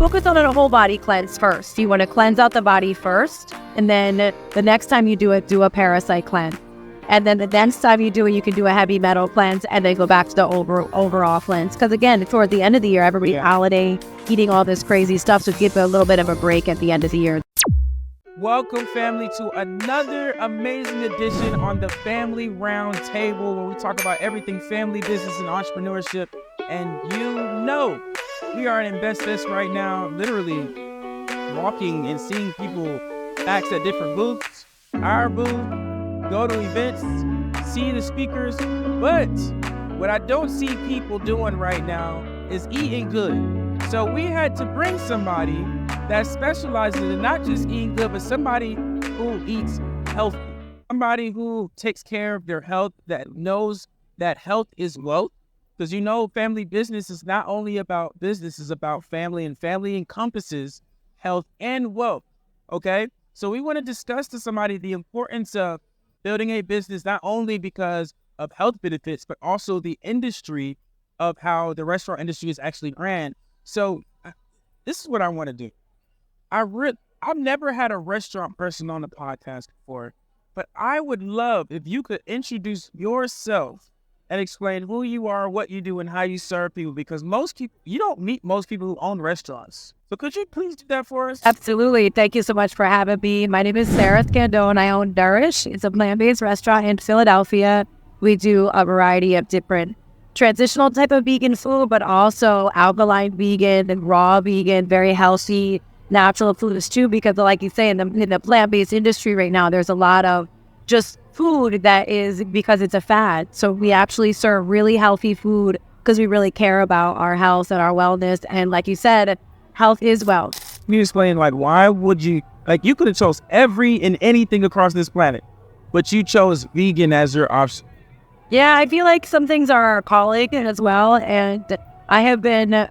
focus on a whole body cleanse first. You want to cleanse out the body first, and then the next time you do it, do a parasite cleanse. And then the next time you do it, you can do a heavy metal cleanse and then go back to the overall cleanse. Because again, toward the end of the year, everybody's holiday, eating all this crazy stuff, so give it a little bit of a break at the end of the year. Welcome, family, to another amazing edition on the Family Round Table, where we talk about everything family, business, and entrepreneurship. And we are in Invest This right now, literally walking and seeing people act at different booths, our booth, go to events, see the speakers. But what I don't see people doing right now is eating good. So we had to bring somebody that specializes in not just eating good, but somebody who eats healthy. Somebody who takes care of their health, that knows that health is wealth. Because family business is not only about business, it's about family, and family encompasses health and wealth. Okay? So we want to discuss to somebody the importance of building a business, not only because of health benefits, but also the industry of how the restaurant industry is actually ran. So this is what I want to do. I've never had a restaurant person on the podcast before, but I would love if you could introduce yourself and explain who you are, what you do, and how you serve people, because you don't meet most people who own restaurants. So could you please do that for us? Absolutely. Thank you so much for having me. My name is Sarah Scandone. I own Nourish. It's a plant-based restaurant in Philadelphia. We do a variety of different transitional type of vegan food, but also alkaline vegan and raw vegan, very healthy, natural foods too, because like you say, in the plant-based industry right now, there's a lot of just food that is because it's a fad. So we actually serve really healthy food because we really care about our health and our wellness. And like you said, health is wealth. Can you explain, why would you could have chose every and anything across this planet, but you chose vegan as your option? Yeah, I feel like some things are our calling as well. And I've been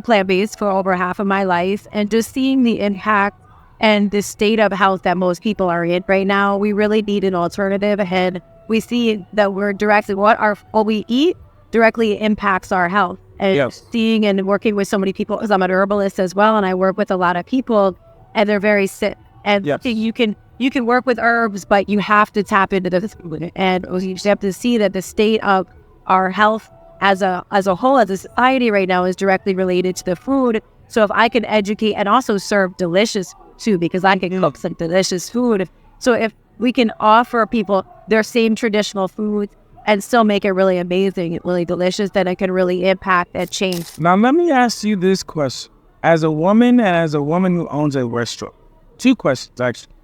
plant-based for over half of my life, and just seeing the impact and the state of health that most people are in right now, we really need an alternative. And we see that we're directly, what we eat directly impacts our health. And seeing and working with so many people, because I'm an herbalist as well, and I work with a lot of people, and they're very sick. And you can work with herbs, but you have to tap into the food. And you have to see that the state of our health as a whole, as a society right now, is directly related to the food. So if I can educate and also serve delicious too, because I can cook some delicious food. So if we can offer people their same traditional foods and still make it really amazing, really delicious, then it can really impact and change. Now, let me ask you this question. As a woman and as a woman who owns a restaurant, two questions actually.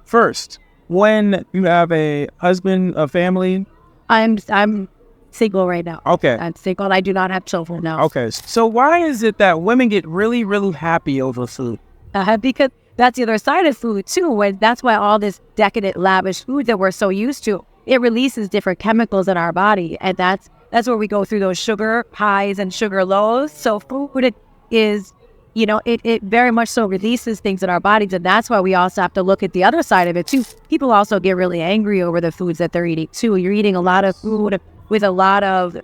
First, when you have a husband, a family? I'm single right now. Okay. I'm single and I do not have children now. Okay. So why is it that women get really, really happy over food? Because that's the other side of food too. That's why all this decadent, lavish food that we're so used to, it releases different chemicals in our body. And that's where we go through those sugar highs and sugar lows. So food is, it very much so releases things in our bodies. And that's why we also have to look at the other side of it too. People also get really angry over the foods that they're eating too. You're eating a lot of food with a lot of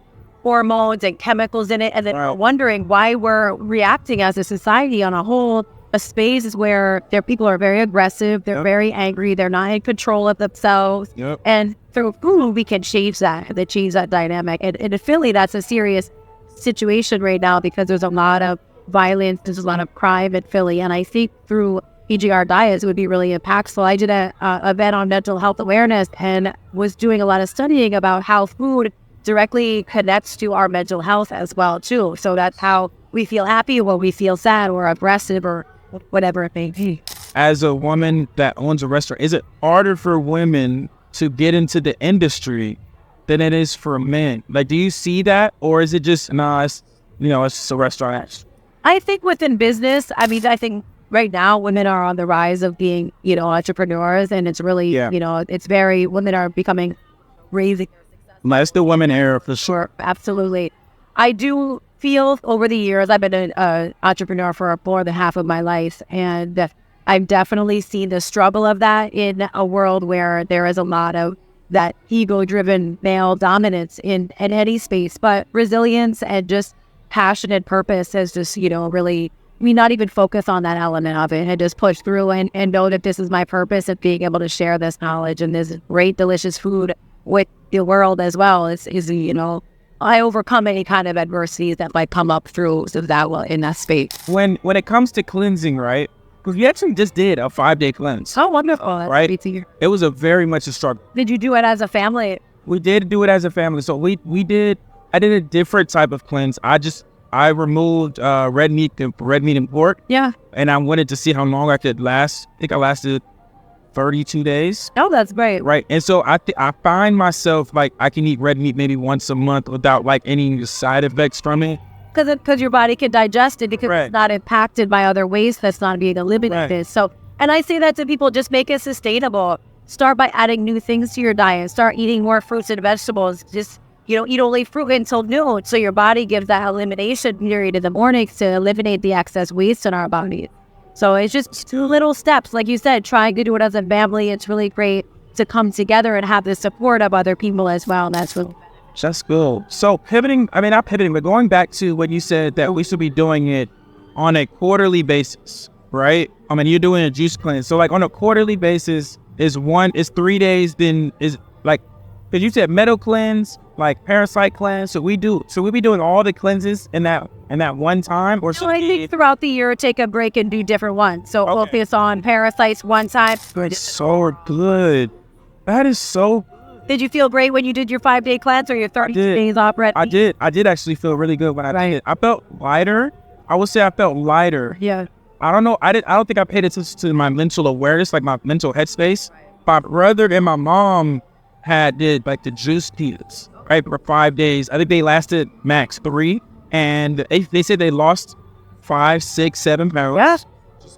hormones and chemicals in it. And then wondering why we're reacting as a society on a whole. A space where people are very aggressive, they're very angry, they're not in control of themselves. And through food, we can change that dynamic. And in Philly, that's a serious situation right now because there's a lot of violence, there's a lot of crime in Philly. And I think through PGR diets, it would be really impactful. I did an event on mental health awareness and was doing a lot of studying about how food directly connects to our mental health as well, too. So that's how we feel happy or we feel sad or aggressive or whatever it may be. As a woman that owns a restaurant, is it harder for women to get into the industry than it is for men? Do you see that? Or is it just, it's just a restaurant? I think within business, I think right now women are on the rise of being, entrepreneurs, and it's really, it's very, women are becoming raising. That's the women era for sure. Absolutely. I do feel over the years, I've been an entrepreneur for more than half of my life, and I've definitely seen the struggle of that in a world where there is a lot of that ego-driven male dominance in any space, but resilience and just passion and purpose has just, really me not even focus on that element of it and just push through and know that this is my purpose of being able to share this knowledge and this great, delicious food with the world as well. Is I overcome any kind of adversities that might come up through in that space. When it comes to cleansing, right? Because we actually just did a 5-day cleanse. Oh, wonderful. That's right? great to hear. It was very much a struggle. Did you do it as a family? We did do it as a family. So I did a different type of cleanse. I removed red meat and pork. Yeah. And I wanted to see how long I could last. I think I lasted 32 days. Oh, that's great. Right. And so I find myself like I can eat red meat maybe once a month without like any side effects from it. Because your body can digest it because Right. it's not impacted by other waste that's not being eliminated. Right. So, and I say that to people, just make it sustainable. Start by adding new things to your diet. Start eating more fruits and vegetables. Just, eat only fruit until noon. So your body gives that elimination period in the mornings to eliminate the excess waste in our body. So it's just little steps. Like you said, trying to do it as a family. It's really great to come together and have the support of other people as well. And that's really That's cool. So not pivoting, but going back to what you said that we should be doing it on a quarterly basis, right? I mean, you're doing a juice cleanse. So like on a quarterly basis is 3 days, then is like, because you said metal cleanse, like parasite cleanse. So we be doing all the cleanses in that one time, or So I think throughout the year, take a break and do different ones. So focus on parasites one time. That's so good. That is so. Did you feel great when you did your 5-day cleanse or your 32 days off red meat? I did actually feel really good when I did it. I felt lighter. I would say I felt lighter. Yeah. I don't know. I don't think I paid attention to my mental awareness, like my mental headspace. My brother and my mom did like the juice cleanse, right, for 5 days. I think they lasted max 3, and they said they lost 5, 6, 7 pounds. Yeah.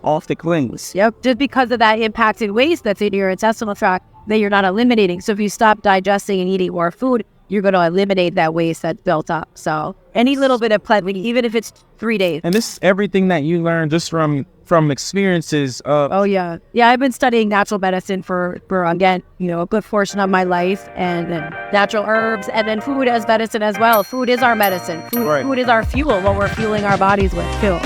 Off the cleanse. Yep. Just because of that impacted waste that's in your intestinal tract that you're not eliminating. So if you stop digesting and eating more food, you're going to eliminate that waste that's built up. So any little bit of cleansing, even if it's 3 days. And this is everything that you learned just from experiences of. Oh yeah. Yeah. I've been studying natural medicine for again, a good portion of my life, and then natural herbs, and then food as medicine as well. Food is our medicine. Food is our fuel, what we're fueling our bodies with too.